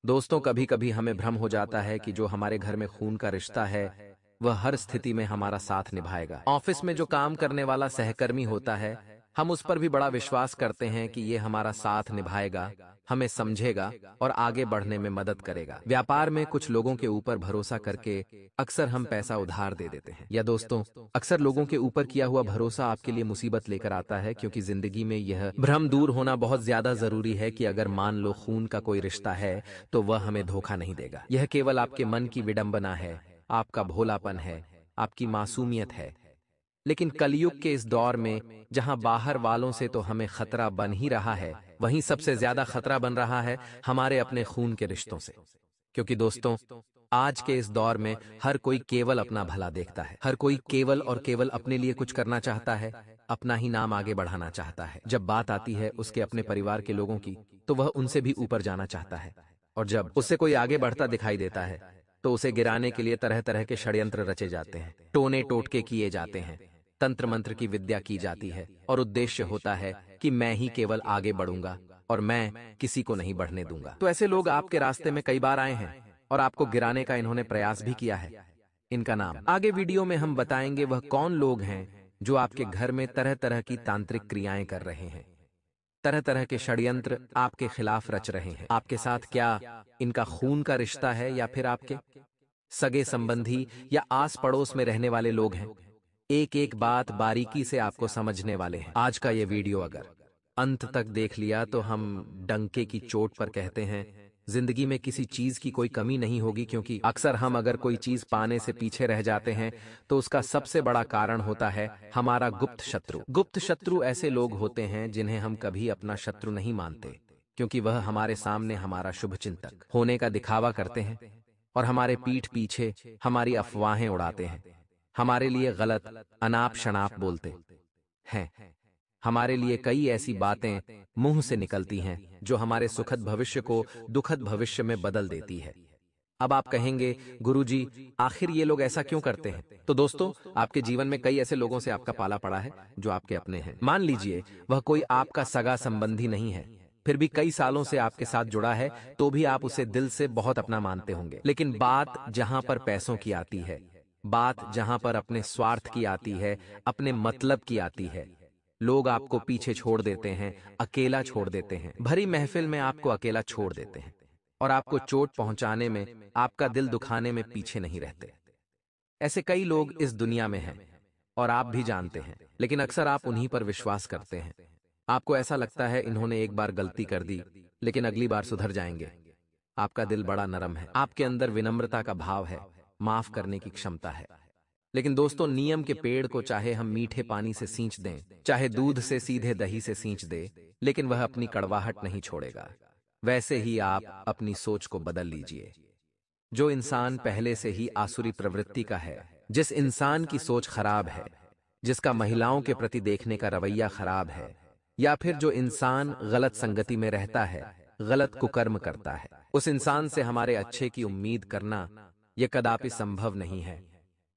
दोस्तों, कभी कभी हमें भ्रम हो जाता है कि जो हमारे घर में खून का रिश्ता है वह हर स्थिति में हमारा साथ निभाएगा। ऑफिस में जो काम करने वाला सहकर्मी होता है, हम उस पर भी बड़ा विश्वास करते हैं कि ये हमारा साथ निभाएगा, हमें समझेगा और आगे बढ़ने में मदद करेगा। व्यापार में कुछ लोगों के ऊपर भरोसा करके अक्सर हम पैसा उधार दे देते हैं। या दोस्तों, अक्सर लोगों के ऊपर किया हुआ भरोसा आपके लिए मुसीबत लेकर आता है, क्योंकि जिंदगी में यह भ्रम दूर होना बहुत ज्यादा जरूरी है कि अगर मान लो खून का कोई रिश्ता है तो वह हमें धोखा नहीं देगा। यह केवल आपके मन की विडंबना है, आपका भोलापन है, आपकी मासूमियत है। लेकिन कलयुग के इस दौर में जहां बाहर वालों से तो हमें खतरा बन ही रहा है, वहीं सबसे ज्यादा खतरा बन रहा है हमारे अपने खून के रिश्तों से। क्योंकि दोस्तों, आज के इस दौर में हर कोई केवल अपना भला देखता है। हर कोई केवल और केवल अपने लिए कुछ करना चाहता है, अपना ही नाम आगे बढ़ाना चाहता है। जब बात आती है उसके अपने परिवार के लोगों की, तो वह उनसे भी ऊपर जाना चाहता है। और जब उससे कोई आगे बढ़ता दिखाई देता है तो उसे गिराने के लिए तरह तरह के षड्यंत्र रचे जाते हैं, टोने टोटके किए जाते हैं, तंत्र मंत्र की विद्या की जाती है और उद्देश्य होता है कि मैं ही केवल आगे बढ़ूंगा और मैं किसी को नहीं बढ़ने दूंगा। तो ऐसे लोग आपके रास्ते में कई बार आए हैं और आपको गिराने का इन्होंने प्रयास भी किया है। इनका नाम आगे वीडियो में हम बताएंगे। वह कौन लोग हैं जो आपके घर में तरह तरह की तांत्रिक क्रियाएं कर रहे हैं, तरह तरह के षड्यंत्र आपके खिलाफ रच रहे हैं। आपके साथ क्या इनका खून का रिश्ता है या फिर आपके सगे संबंधी या आस पड़ोस में रहने वाले लोग हैं? एक एक बात बारीकी से आपको समझने वाले हैं। आज का ये वीडियो अगर अंत तक देख लिया तो हम डंके की चोट पर कहते हैं, जिंदगी में किसी चीज की कोई कमी नहीं होगी। क्योंकि अक्सर हम अगर कोई चीज पाने से पीछे रह जाते हैं तो उसका सबसे बड़ा कारण होता है हमारा गुप्त शत्रु। गुप्त शत्रु ऐसे लोग होते हैं जिन्हें हम कभी अपना शत्रु नहीं मानते, क्योंकि वह हमारे सामने हमारा शुभ चिंतक होने का दिखावा करते हैं और हमारे पीठ पीछे हमारी अफवाहें उड़ाते हैं, हमारे लिए गलत अनाप शनाप बोलते हैं। हमारे लिए कई ऐसी बातें मुंह से निकलती हैं जो हमारे सुखद भविष्य को दुखद भविष्य में बदल देती है। अब आप कहेंगे, गुरुजी, आखिर ये लोग ऐसा क्यों करते हैं? तो दोस्तों, आपके जीवन में कई ऐसे लोगों से आपका पाला पड़ा है जो आपके अपने हैं। मान लीजिए वह कोई आपका सगा संबंधी नहीं है, फिर भी कई सालों से आपके साथ जुड़ा है, तो भी आप उसे दिल से बहुत अपना मानते होंगे। लेकिन बात जहां पर पैसों की आती है, बात जहां पर अपने स्वार्थ की आती है, अपने मतलब की आती है, लोग आपको पीछे छोड़ देते हैं, अकेला छोड़ देते हैं। भरी महफिल में आपको अकेला छोड़ देते हैं और आपको चोट पहुंचाने में, आपका दिल दुखाने में पीछे नहीं रहते। ऐसे कई लोग इस दुनिया में हैं और आप भी जानते हैं, लेकिन अक्सर आप उन्हीं पर विश्वास करते हैं। आपको ऐसा लगता है इन्होंने एक बार गलती कर दी, लेकिन अगली बार सुधर जाएंगे। आपका दिल बड़ा नरम है, आपके अंदर विनम्रता का भाव है, माफ करने की क्षमता है। लेकिन दोस्तों, नियम के पेड़ को चाहे हम मीठे पानी से सींच दें, चाहे दूध से सीधे दही से सींच दे, लेकिन वह अपनी कड़वाहट नहीं छोड़ेगा। वैसे ही आप अपनी सोच को बदल लीजिए। जो इंसान पहले से ही आसुरी प्रवृत्ति का है, जिस इंसान की सोच खराब है, जिसका महिलाओं के प्रति देखने का रवैया खराब है, या फिर जो इंसान गलत संगति में रहता है, गलत कुकर्म करता है, उस इंसान से हमारे अच्छे की उम्मीद करना यह कदापि संभव नहीं है।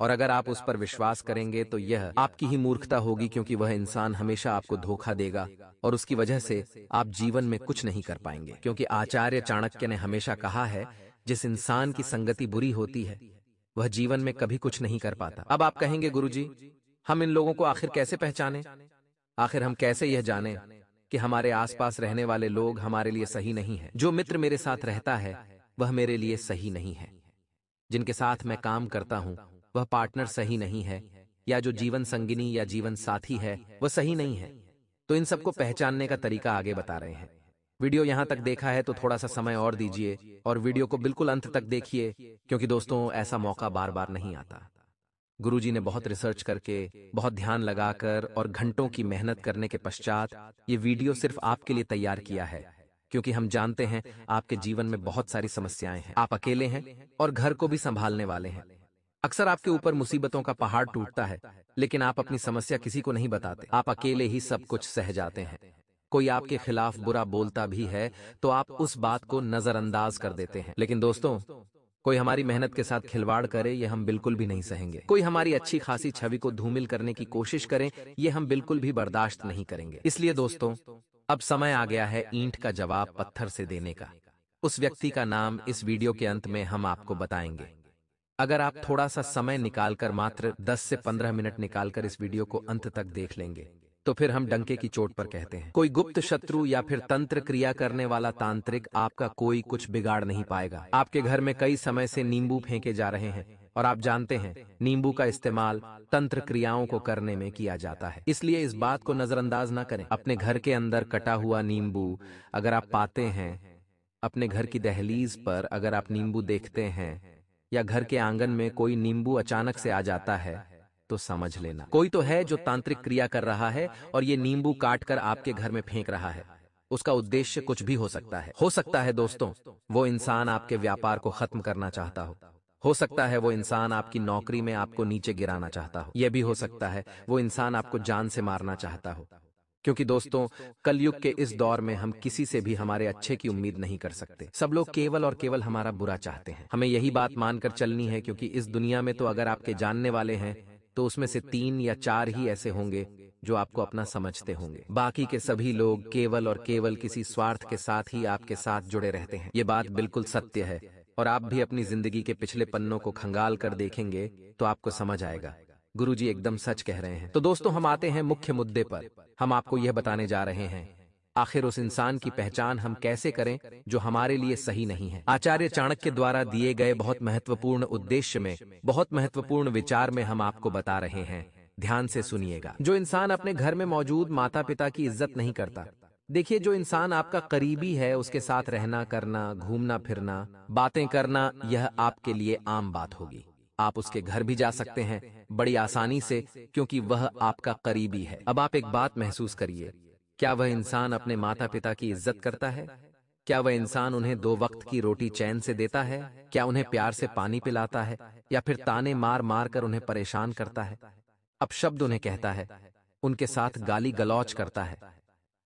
और अगर आप उस पर विश्वास करेंगे तो यह आपकी ही मूर्खता होगी, क्योंकि वह इंसान हमेशा आपको धोखा देगा और उसकी वजह से आप जीवन में कुछ नहीं कर पाएंगे। क्योंकि आचार्य चाणक्य ने हमेशा कहा है, जिस इंसान की संगति बुरी होती है वह जीवन में कभी कुछ नहीं कर पाता। अब आप कहेंगे, गुरुजी, हम इन लोगों को आखिर कैसे पहचानें? आखिर हम कैसे यह जानें कि हमारे आसपास रहने वाले लोग हमारे लिए सही नहीं है? जो मित्र मेरे साथ रहता है वह मेरे लिए सही नहीं है, जिनके साथ मैं काम करता हूं वह पार्टनर सही नहीं है, या जो जीवन संगिनी या जीवन साथी है वह सही नहीं है। तो इन सबको पहचानने का तरीका आगे बता रहे हैं। वीडियो यहां तक देखा है तो थोड़ा सा समय और दीजिए और वीडियो को बिल्कुल अंत तक देखिए, क्योंकि दोस्तों ऐसा मौका बार बार नहीं आता। गुरुजी ने बहुत रिसर्च करके, बहुत ध्यान लगाकर और घंटों की मेहनत करने के पश्चात ये वीडियो सिर्फ आपके लिए तैयार किया है, क्योंकि हम जानते हैं आपके जीवन में बहुत सारी समस्याएं हैं, आप अकेले हैं और घर को भी संभालने वाले हैं। अक्सर आपके ऊपर मुसीबतों का पहाड़ टूटता है, लेकिन आप अपनी समस्या किसी को नहीं बताते। आप अकेले ही सब कुछ सह जाते हैं। कोई आपके खिलाफ बुरा बोलता भी है तो आप उस बात को नजरअंदाज कर देते हैं। लेकिन दोस्तों, कोई हमारी मेहनत के साथ खिलवाड़ करे ये हम बिल्कुल भी नहीं सहेंगे। कोई हमारी अच्छी खासी छवि को धूमिल करने की कोशिश करे ये हम बिल्कुल भी बर्दाश्त नहीं करेंगे। इसलिए दोस्तों, अब समय आ गया है ईंट का जवाब पत्थर से देने का। उस व्यक्ति का नाम इस वीडियो के अंत में हम आपको बताएंगे। अगर आप थोड़ा सा समय निकालकर मात्र 10 से 15 मिनट निकालकर इस वीडियो को अंत तक देख लेंगे तो फिर हम डंके की चोट पर कहते हैं, कोई गुप्त शत्रु या फिर तंत्र क्रिया करने वाला तांत्रिक आपका कोई कुछ बिगाड़ नहीं पाएगा। आपके घर में कई समय से नींबू फेंके जा रहे हैं और आप जानते हैं नींबू का इस्तेमाल तंत्र क्रियाओं को करने में किया जाता है, इसलिए इस बात को नजरअंदाज ना करें। अपने घर के अंदर कटा हुआ नींबू अगर आप पाते हैं, अपने घर की दहलीज पर अगर आप नींबू देखते हैं या घर के आंगन में कोई नींबू अचानक से आ जाता है तो समझ लेना कोई तो है जो तांत्रिक क्रिया कर रहा है और ये नींबू काट कर आपके घर में फेंक रहा है। उसका उद्देश्य कुछ भी हो सकता है दोस्तों, वो इंसान आपके व्यापार को खत्म करना चाहता हो सकता है वो इंसान आपकी नौकरी में आपको नीचे गिराना चाहता हो, यह भी हो सकता है वो इंसान आपको जान से मारना चाहता हो। क्योंकि दोस्तों, कलयुग के इस दौर में हम किसी से भी हमारे अच्छे की उम्मीद नहीं कर सकते। सब लोग केवल और केवल हमारा बुरा चाहते हैं। हमें यही बात मानकर चलनी है, क्योंकि इस दुनिया में तो अगर आपके जानने वाले हैं तो उसमें से 3 या 4 ही ऐसे होंगे जो आपको अपना समझते होंगे। बाकी के सभी लोग केवल और केवल किसी स्वार्थ के साथ ही आपके साथ जुड़े रहते हैं। ये बात बिल्कुल सत्य है और आप भी अपनी जिंदगी के पिछले पन्नों को खंगाल कर देखेंगे तो आपको समझ आएगा गुरुजी एकदम सच कह रहे हैं। तो दोस्तों, हम आते हैं मुख्य मुद्दे पर। हम आपको यह बताने जा रहे हैं आखिर उस इंसान की पहचान हम कैसे करें जो हमारे लिए सही नहीं है। आचार्य चाणक्य द्वारा दिए गए बहुत महत्वपूर्ण उद्देश्य में, बहुत महत्वपूर्ण विचार में हम आपको बता रहे हैं, ध्यान से सुनिएगा। जो इंसान अपने घर में मौजूद माता पिता की इज्जत नहीं करता, देखिए जो इंसान आपका करीबी है उसके साथ रहना करना, घूमना फिरना, बातें करना, यह आपके लिए आम बात होगी। आप उसके घर भी जा सकते हैं बड़ी आसानी से, क्योंकि वह आपका करीबी है। अब आप एक बात महसूस करिए, क्या वह इंसान अपने माता पिता की इज्जत करता है? क्या वह इंसान उन्हें 2 वक्त की रोटी चैन से देता है? क्या उन्हें प्यार से पानी पिलाता है या फिर ताने मार मार कर उन्हें परेशान करता है, अपशब्द उन्हें कहता है, उनके साथ गाली गलौज करता है?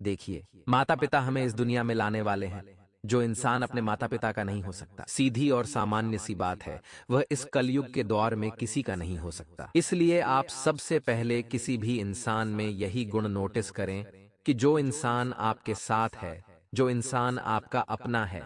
देखिए, माता पिता हमें इस दुनिया में लाने वाले हैं। जो इंसान अपने माता पिता का नहीं हो सकता, सीधी और सामान्य सी बात है, वह इस कलयुग के दौर में किसी का नहीं हो सकता। इसलिए आप सबसे पहले किसी भी इंसान में यही गुण नोटिस करें कि जो इंसान आपके साथ है, जो इंसान आपका अपना है,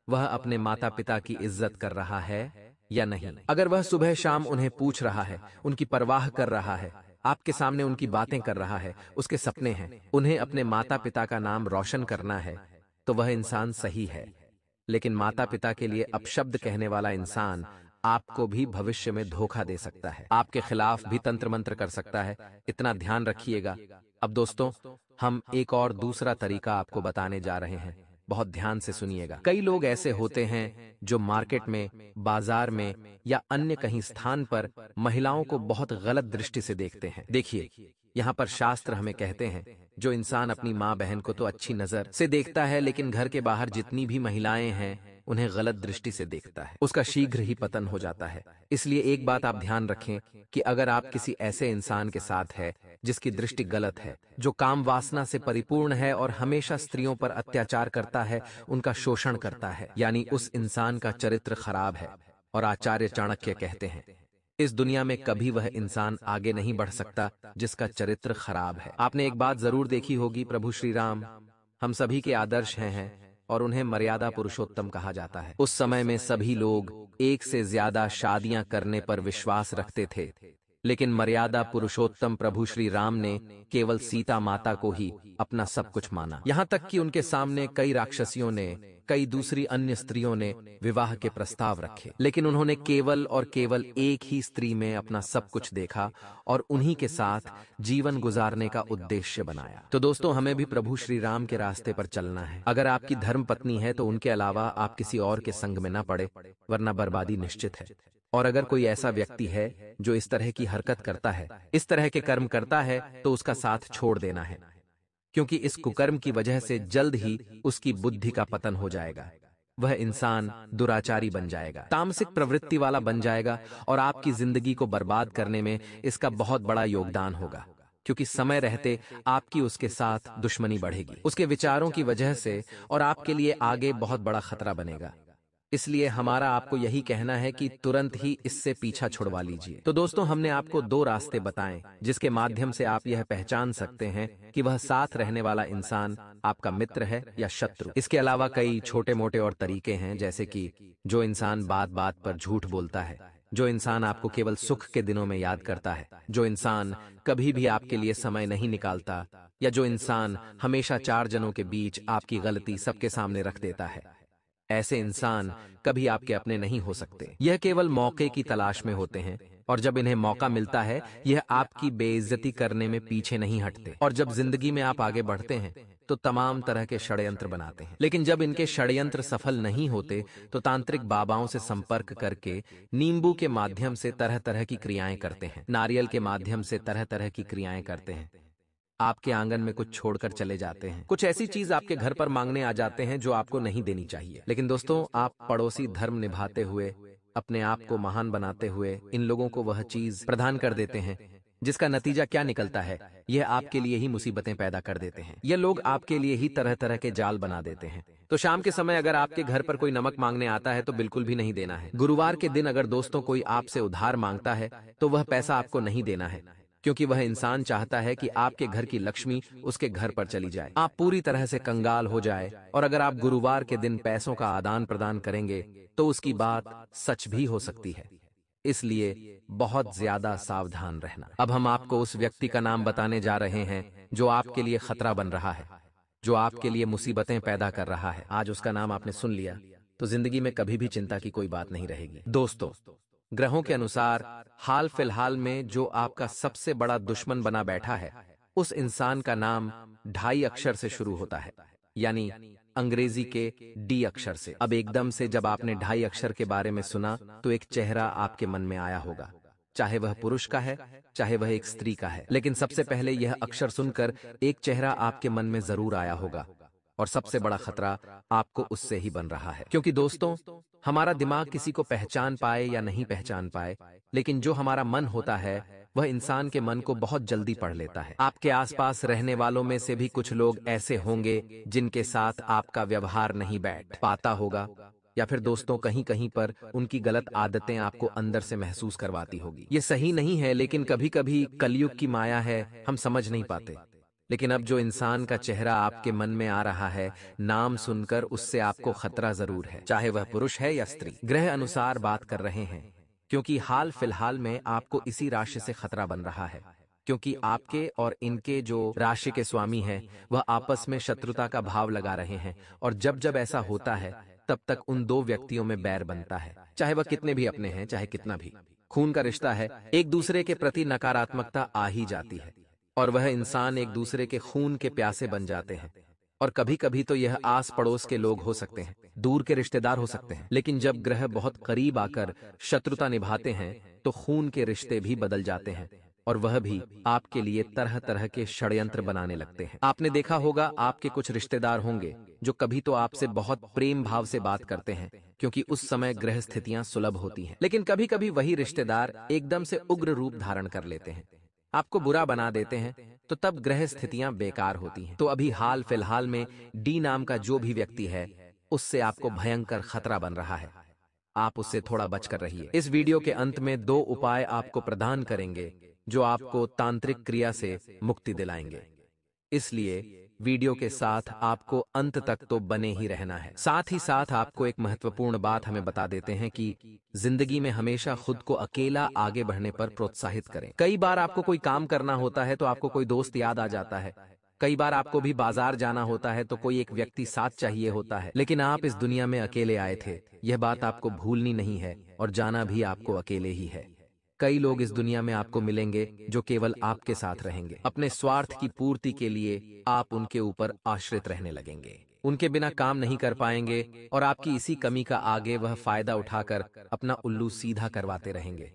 वह अपने माता पिता की इज्जत कर रहा है या नहीं। अगर वह सुबह शाम उन्हें पूछ रहा है, उनकी परवाह कर रहा है, आपके सामने उनकी बातें कर रहा है, उसके सपने हैं उन्हें अपने माता पिता का नाम रोशन करना है, तो वह इंसान सही है। लेकिन माता पिता के लिए अपशब्द कहने वाला इंसान आपको भी भविष्य में धोखा दे सकता है, आपके खिलाफ भी तंत्र मंत्र कर सकता है। इतना ध्यान रखिएगा। अब दोस्तों, हम एक और दूसरा तरीका आपको बताने जा रहे हैं, बहुत ध्यान से सुनिएगा। कई लोग ऐसे होते हैं जो मार्केट में, बाजार में या अन्य कहीं स्थान पर महिलाओं को बहुत गलत दृष्टि से देखते हैं। देखिए, यहाँ पर शास्त्र हमें कहते हैं, जो इंसान अपनी माँ बहन को तो अच्छी नजर से देखता है, लेकिन घर के बाहर जितनी भी महिलाएं हैं उन्हें गलत दृष्टि से देखता है, उसका शीघ्र ही पतन हो जाता है। इसलिए एक बात आप ध्यान रखें कि अगर आप किसी ऐसे इंसान के साथ है जिसकी दृष्टि गलत है, जो काम वासना से परिपूर्ण है और हमेशा स्त्रियों पर अत्याचार करता है, उनका शोषण करता है, यानी उस इंसान का चरित्र खराब है। और आचार्य चाणक्य कहते हैं, इस दुनिया में कभी वह इंसान आगे नहीं बढ़ सकता जिसका चरित्र खराब है। आपने एक बात जरूर देखी होगी, प्रभु श्री राम हम सभी के आदर्श हैं और उन्हें मर्यादा पुरुषोत्तम कहा जाता है। उस समय में सभी लोग एक से ज्यादा शादियां करने पर विश्वास रखते थे, लेकिन मर्यादा पुरुषोत्तम प्रभु श्री राम ने केवल सीता माता को ही अपना सब कुछ माना। यहाँ तक कि उनके सामने कई राक्षसियों ने, कई दूसरी अन्य स्त्रियों ने विवाह के प्रस्ताव रखे, लेकिन उन्होंने केवल और केवल एक ही स्त्री में अपना सब कुछ देखा और उन्हीं के साथ जीवन गुजारने का उद्देश्य बनाया। तो दोस्तों, हमें भी प्रभु श्री राम के रास्ते पर चलना है। अगर आपकी धर्म पत्नी है तो उनके अलावा आप किसी और के संग में न पड़े, वरना बर्बादी निश्चित है। और अगर कोई ऐसा व्यक्ति है जो इस तरह की हरकत करता है, इस तरह के कर्म करता है, तो उसका साथ छोड़ देना है, क्योंकि इस कुकर्म की वजह से जल्द ही उसकी बुद्धि का पतन हो जाएगा। वह इंसान दुराचारी बन जाएगा, तामसिक प्रवृत्ति वाला बन जाएगा और आपकी जिंदगी को बर्बाद करने में इसका बहुत बड़ा योगदान होगा, क्योंकि समय रहते आपकी उसके साथ दुश्मनी बढ़ेगी, उसके विचारों की वजह से, और आपके लिए आगे बहुत बड़ा खतरा बनेगा। इसलिए हमारा आपको यही कहना है कि तुरंत ही इससे पीछा छुड़वा लीजिए। तो दोस्तों, हमने आपको 2 रास्ते बताएं जिसके माध्यम से आप यह पहचान सकते हैं कि वह साथ रहने वाला इंसान आपका मित्र है या शत्रु। इसके अलावा कई छोटे मोटे और तरीके हैं, जैसे कि जो इंसान बात बात पर झूठ बोलता है, जो इंसान आपको केवल सुख के दिनों में याद करता है, जो इंसान कभी भी आपके लिए समय नहीं निकालता, या जो इंसान हमेशा 4 जनों के बीच आपकी गलती सबके सामने रख देता है। ऐसे इंसान कभी आपके अपने नहीं हो सकते। यह केवल मौके की तलाश में होते हैं, और जब इन्हें मौका मिलता है यह आपकी बेइज्जती करने में पीछे नहीं हटते। और जब जिंदगी में आप आगे बढ़ते हैं तो तमाम तरह के षड्यंत्र बनाते हैं, लेकिन जब इनके षड्यंत्र सफल नहीं होते तो तांत्रिक बाबाओं से संपर्क करके नींबू के माध्यम से तरह तरह की क्रियाएं करते हैं, नारियल के माध्यम से तरह तरह की क्रियाएं करते हैं। आपके आंगन में कुछ छोड़कर चले जाते हैं, कुछ ऐसी चीज आपके घर पर मांगने आ जाते हैं जो आपको नहीं देनी चाहिए। लेकिन दोस्तों, आप पड़ोसी धर्म निभाते हुए, अपने आप को महान बनाते हुए इन लोगों को वह चीज प्रदान कर देते हैं, जिसका नतीजा क्या निकलता है, यह आपके लिए ही मुसीबतें पैदा कर देते हैं। ये लोग आपके लिए ही तरह तरह के जाल बना देते हैं। तो शाम के समय अगर आपके घर पर कोई नमक मांगने आता है तो बिल्कुल भी नहीं देना है। गुरुवार के दिन अगर दोस्तों कोई आपसे उधार मांगता है तो वह पैसा आपको नहीं देना है, क्योंकि वह इंसान चाहता है कि आपके घर की लक्ष्मी उसके घर पर चली जाए, आप पूरी तरह से कंगाल हो जाए। और अगर आप गुरुवार के दिन पैसों का आदान प्रदान करेंगे तो उसकी बात सच भी हो सकती है। इसलिए बहुत ज्यादा सावधान रहना। अब हम आपको उस व्यक्ति का नाम बताने जा रहे हैं जो आपके लिए खतरा बन रहा है, जो आपके लिए मुसीबतें पैदा कर रहा है। आज उसका नाम आपने सुन लिया तो जिंदगी में कभी भी चिंता की कोई बात नहीं रहेगी। दोस्तों, ग्रहों के अनुसार हाल फिलहाल में जो आपका सबसे बड़ा दुश्मन बना बैठा है, उस इंसान का नाम 2.5 अक्षर से शुरू होता है, यानी अंग्रेजी के डी अक्षर से। अब एकदम से जब आपने 2.5 अक्षर के बारे में सुना तो एक चेहरा आपके मन में आया होगा, चाहे वह पुरुष का है चाहे वह एक स्त्री का है। लेकिन सबसे पहले यह अक्षर सुनकर एक चेहरा आपके मन में जरूर आया होगा, और सबसे बड़ा खतरा आपको उससे ही बन रहा है। क्योंकि दोस्तों, हमारा दिमाग किसी को पहचान पाए या नहीं पहचान पाए, लेकिन जो हमारा मन होता है वह इंसान के मन को बहुत जल्दी पढ़ लेता है। आपके आसपास रहने वालों में से भी कुछ लोग ऐसे होंगे जिनके साथ आपका व्यवहार नहीं बैठ पाता होगा, या फिर दोस्तों कहीं कहीं पर उनकी गलत आदतें आपको अंदर से महसूस करवाती होगी। ये सही नहीं है, लेकिन कभी कभी कलयुग की माया है, हम समझ नहीं पाते। लेकिन अब जो इंसान का चेहरा आपके मन में आ रहा है, नाम सुनकर उससे आपको खतरा जरूर है, चाहे वह पुरुष है या स्त्री। ग्रह अनुसार बात कर रहे हैं, क्योंकि हाल फिलहाल में आपको इसी राशि से खतरा बन रहा है, क्योंकि आपके और इनके जो राशि के स्वामी हैं वह आपस में शत्रुता का भाव लगा रहे हैं। और जब जब ऐसा होता है तब तक उन 2 व्यक्तियों में बैर बनता है, चाहे वह कितने भी अपने हैं, चाहे कितना भी खून का रिश्ता है। एक दूसरे के प्रति नकारात्मकता आ ही जाती है, और वह इंसान एक दूसरे के खून के प्यासे बन जाते हैं। और कभी कभी तो यह आस पड़ोस के लोग हो सकते हैं, दूर के रिश्तेदार हो सकते हैं। लेकिन जब ग्रह बहुत करीब आकर शत्रुता निभाते हैं तो खून के रिश्ते भी बदल जाते हैं, और वह भी आपके लिए तरह तरह के षड्यंत्र बनाने लगते हैं। आपने देखा होगा, आपके कुछ रिश्तेदार होंगे जो कभी तो आपसे बहुत प्रेम भाव से बात करते हैं, क्योंकि उस समय ग्रह स्थितियां सुलभ होती हैं। लेकिन कभी कभी वही रिश्तेदार एकदम से उग्र रूप धारण कर लेते हैं, आपको बुरा बना देते हैं, तो तब ग्रह स्थितियां बेकार होती हैं। तो अभी हाल फिलहाल में डी नाम का जो भी व्यक्ति है, उससे आपको भयंकर खतरा बन रहा है। आप उससे थोड़ा बचकर रहिए। इस वीडियो के अंत में 2 उपाय आपको प्रदान करेंगे जो आपको तांत्रिक क्रिया से मुक्ति दिलाएंगे, इसलिए वीडियो के साथ आपको अंत तक तो बने ही रहना है। साथ ही साथ आपको एक महत्वपूर्ण बात हमें बता देते हैं कि जिंदगी में हमेशा खुद को अकेला आगे बढ़ने पर प्रोत्साहित करें। कई बार आपको कोई काम करना होता है तो आपको कोई दोस्त याद आ जाता है, कई बार आपको भी बाजार जाना होता है तो कोई एक व्यक्ति साथ चाहिए होता है, लेकिन आप इस दुनिया में अकेले आए थे, यह बात आपको भूलनी नहीं है, और जाना भी आपको अकेले ही है। कई लोग इस दुनिया में आपको मिलेंगे जो केवल आपके साथ रहेंगे। अपने स्वार्थ की पूर्ति के लिए आप उनके ऊपर आश्रित रहने लगेंगे, उनके बिना काम नहीं कर पाएंगे, और आपकी इसी कमी का आगे वह फायदा उठाकर अपना उल्लू सीधा करवाते रहेंगे।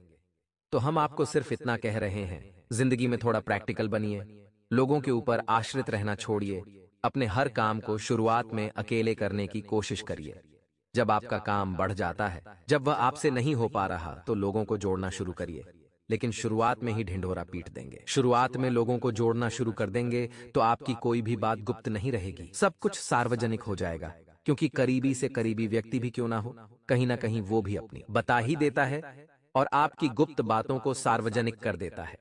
तो हम आपको सिर्फ इतना कह रहे हैं, जिंदगी में थोड़ा प्रैक्टिकल बनिए, लोगों के ऊपर आश्रित रहना छोड़िए, अपने हर काम को शुरुआत में अकेले करने की कोशिश करिए। जब आपका काम बढ़ जाता है, जब वह आपसे नहीं हो पा रहा, तो लोगों को जोड़ना शुरू करिए, लेकिन शुरुआत में ही ढिंढोरा पीट देंगे। शुरुआत में लोगों को जोड़ना शुरू कर देंगे तो आपकी कोई भी बात गुप्त नहीं रहेगी, सब कुछ सार्वजनिक हो जाएगा, क्योंकि करीबी से करीबी व्यक्ति भी क्यों ना हो, कहीं ना कहीं वो भी अपनी बता ही देता है और आपकी गुप्त बातों को सार्वजनिक कर देता है।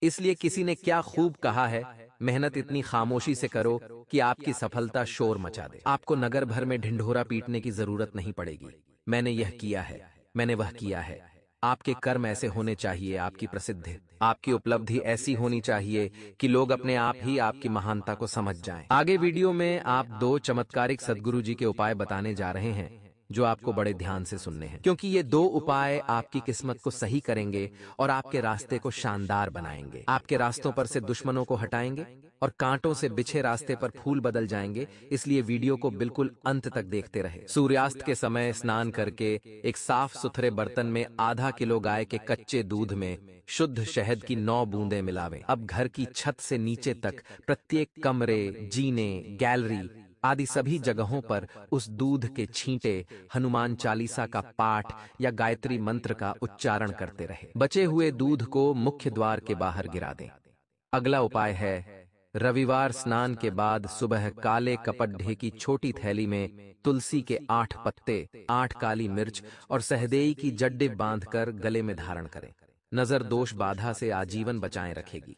इसलिए किसी ने क्या खूब कहा है, मेहनत इतनी खामोशी से करो कि आपकी सफलता शोर मचा दे। आपको नगर भर में ढिंढोरा पीटने की जरूरत नहीं पड़ेगी। मैंने यह किया है, मैंने वह किया है। आपके कर्म ऐसे होने चाहिए, आपकी प्रसिद्धि, आपकी उपलब्धि ऐसी होनी चाहिए कि लोग अपने आप ही आपकी महानता को समझ जाएं। आगे वीडियो में आप दो चमत्कारिक सद्गुरु जी के उपाय बताने जा रहे हैं जो आपको बड़े ध्यान से सुनने हैं, क्योंकि ये दो उपाय आपकी किस्मत को सही करेंगे और आपके रास्ते को शानदार बनाएंगे। आपके रास्तों पर से दुश्मनों को हटाएंगे और कांटों से बिछे रास्ते पर फूल बदल जाएंगे। इसलिए वीडियो को बिल्कुल अंत तक देखते रहे। सूर्यास्त के समय स्नान करके एक साफ सुथरे बर्तन में आधा किलो गाय के कच्चे दूध में शुद्ध शहद की 9 बूंदें मिलावें। अब घर की छत से नीचे तक प्रत्येक कमरे, जीने, गैलरी आदि सभी जगहों पर उस दूध के छींटे हनुमान चालीसा का पाठ या गायत्री मंत्र का उच्चारण करते रहे। बचे हुए दूध को मुख्य द्वार के बाहर गिरा दें। अगला उपाय है, रविवार स्नान के बाद सुबह काले कपड़े की छोटी थैली में तुलसी के 8 पत्ते, 8 काली मिर्च और सहदेई की जड्डे बांधकर गले में धारण करें। नजर दोष बाधा से आजीवन बचाए रखेगी।